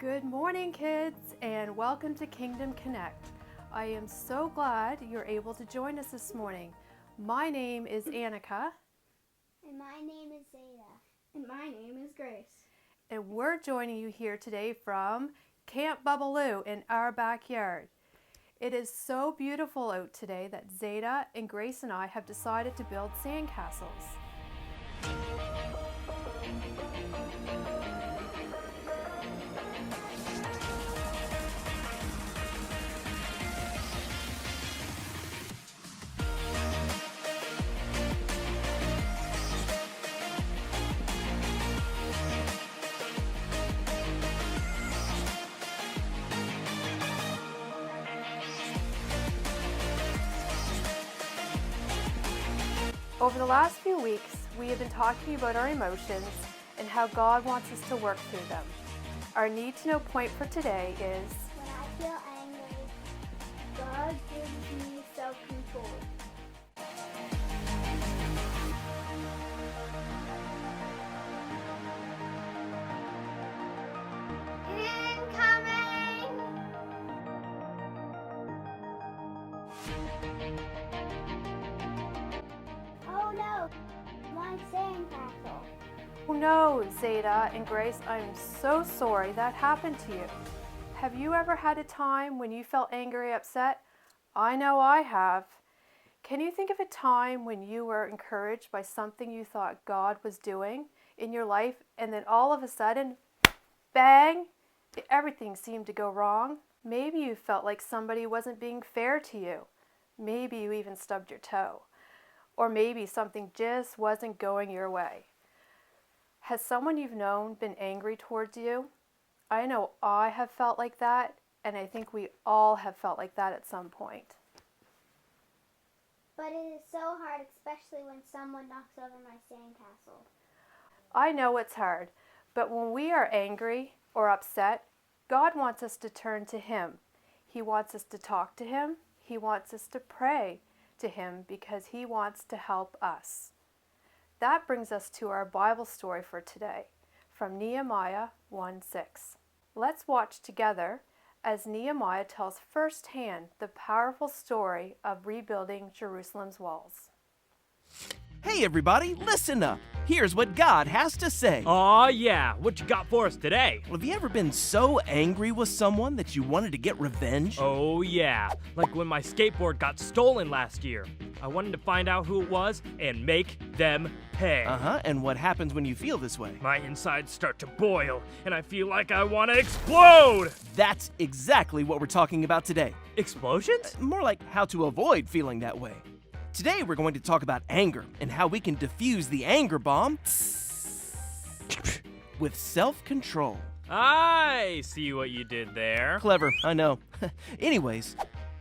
Good morning, kids, and welcome to Kingdom Connect. I am so glad you're able to join us this morning. My name is Annika. And my name is Zeta. And my name is Grace. And we're joining you here today from Camp Bubbaloo in our backyard. It is so beautiful out today that Zeta and Grace and I have decided to build sandcastles. Over the last few weeks, we have been talking about our emotions and how God wants us to work through them. Our need to know point for today is, when I feel angry, God gives me self-control. Incoming! Oh no, my sandcastle. oh no, Zeta and Grace, I'm so sorry that happened to you. Have you ever had a time when you felt angry or upset? I know I have. Can you think of a time when you were encouraged by something you thought God was doing in your life, and then all of a sudden, bang, everything seemed to go wrong? Maybe you felt like somebody wasn't being fair to you. Maybe you even stubbed your toe. Or maybe something just wasn't going your way. Has someone you've known been angry towards you? I know I have felt like that, and I think we all have felt like that at some point. But it is so hard, especially when someone knocks over my sandcastle. I know it's hard, but when we are angry or upset, God wants us to turn to Him. He wants us to talk to Him. He wants us to pray to Him because He wants to help us. That brings us to our Bible story for today from Nehemiah 1:6. Let's watch together as Nehemiah tells firsthand the powerful story of rebuilding Jerusalem's walls. Hey everybody, listen up. Here's what God has to say. Aw, yeah. What you got for us today? Have you ever been so angry with someone that you wanted to get revenge? Oh, yeah. Like when my skateboard got stolen last year. I wanted to find out who it was and make them pay. And what happens when you feel this way? My insides start to boil, and I feel like I want to explode! That's exactly what we're talking about today. Explosions? More like how to avoid feeling that way. Today we're going to talk about anger and how we can diffuse the anger bomb with self-control. I see what you did there. Clever, I know. Anyways,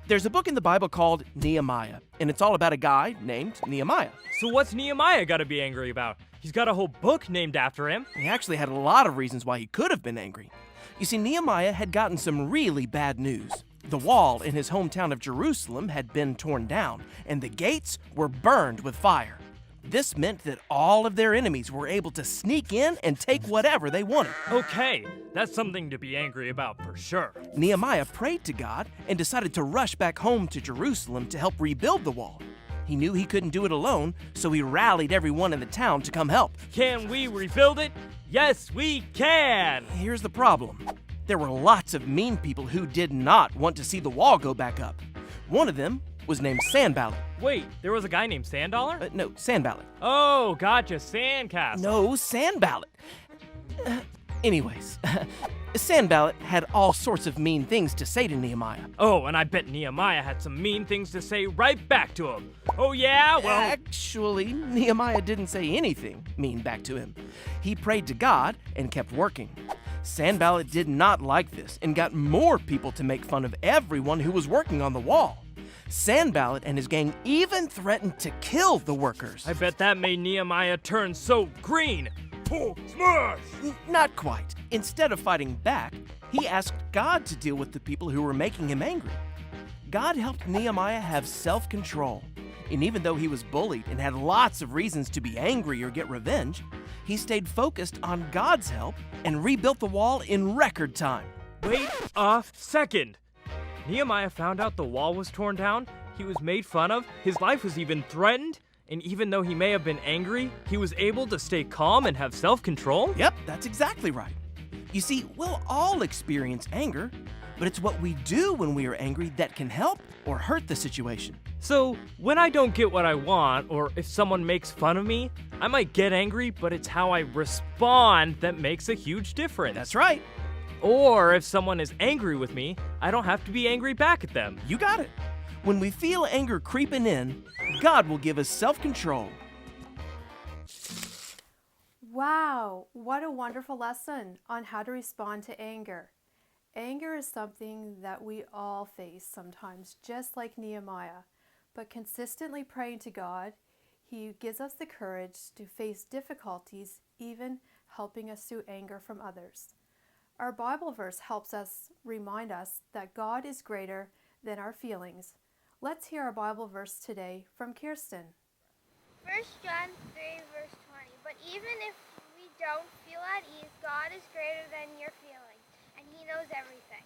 there's a book in the Bible called Nehemiah, and it's all about a guy named Nehemiah. So what's Nehemiah got to be angry about? He's got a whole book named after him. He actually had a lot of reasons why he could have been angry. You see, Nehemiah had gotten some really bad news. The wall in his hometown of Jerusalem had been torn down, and the gates were burned with fire. This meant that all of their enemies were able to sneak in and take whatever they wanted. Okay, that's something to be angry about for sure. Nehemiah prayed to God and decided to rush back home to Jerusalem to help rebuild the wall. He knew he couldn't do it alone, so he rallied everyone in the town to come help. Can we rebuild it? Yes, we can! Here's the problem. There were lots of mean people who did not want to see the wall go back up. One of them was named Sanballat. Wait, there was a guy named Sanddollar? No, Sanballat. Oh, gotcha, Sandcastle. No, Sanballat. Anyways, Sanballat had all sorts of mean things to say to Nehemiah. Oh, and I bet Nehemiah had some mean things to say right back to him. Oh yeah, well... Actually, Nehemiah didn't say anything mean back to him. He prayed to God and kept working. Sanballat did not like this and got more people to make fun of everyone who was working on the wall. Sanballat and his gang even threatened to kill the workers. I bet that made Nehemiah turn so green. Oh, smash! Not quite. Instead of fighting back, he asked God to deal with the people who were making him angry. God helped Nehemiah have self-control. And even though he was bullied and had lots of reasons to be angry or get revenge, he stayed focused on God's help and rebuilt the wall in record time. Wait a second! Nehemiah found out the wall was torn down, he was made fun of, his life was even threatened, and even though he may have been angry, he was able to stay calm and have self-control? Yep, that's exactly right. You see, we'll all experience anger, but it's what we do when we are angry that can help or hurt the situation. So, when I don't get what I want, or if someone makes fun of me, I might get angry, but it's how I respond that makes a huge difference. That's right. Or if someone is angry with me, I don't have to be angry back at them. You got it. When we feel anger creeping in, God will give us self-control. Wow, what a wonderful lesson on how to respond to anger. Anger is something that we all face sometimes, just like Nehemiah. But consistently praying to God, He gives us the courage to face difficulties, even helping us through anger from others. Our Bible verse helps us remind us that God is greater than our feelings. Let's hear our Bible verse today from Kirsten. 1 John 3, verse 20. But even if we don't feel at ease, God is greater than your feelings, and He knows everything.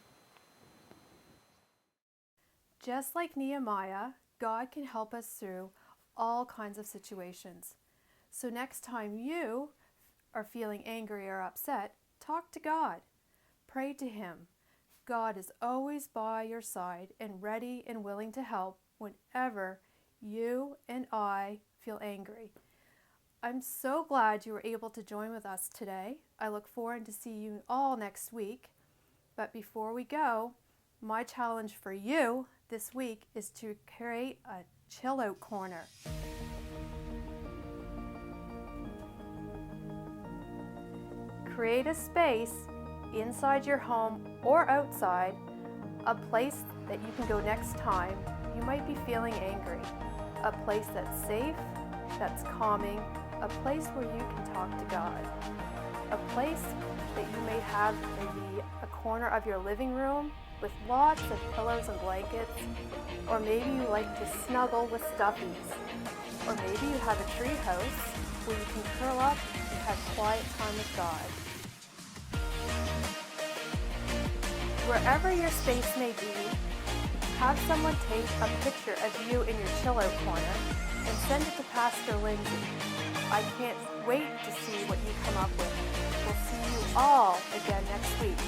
Just like Nehemiah, God can help us through all kinds of situations. So next time you are feeling angry or upset, talk to God. Pray to Him. God is always by your side and ready and willing to help whenever you and I feel angry. I'm so glad you were able to join with us today. I look forward to see you all next week. But before we go, my challenge for you this week is to create a chill out corner. Create a space inside your home or outside, a place that you can go next time you might be feeling angry, a place that's safe, that's calming, a place where you can talk to God, a place that you may have maybe a corner of your living room with lots of pillows and blankets, or maybe you like to snuggle with stuffies, or maybe you have a tree house where you can curl up and have quiet time with God. Wherever your space may be, have someone take a picture of you in your chill out corner and send it to Pastor Lindsay. I can't wait to see what you come up with. We'll see you all again next week.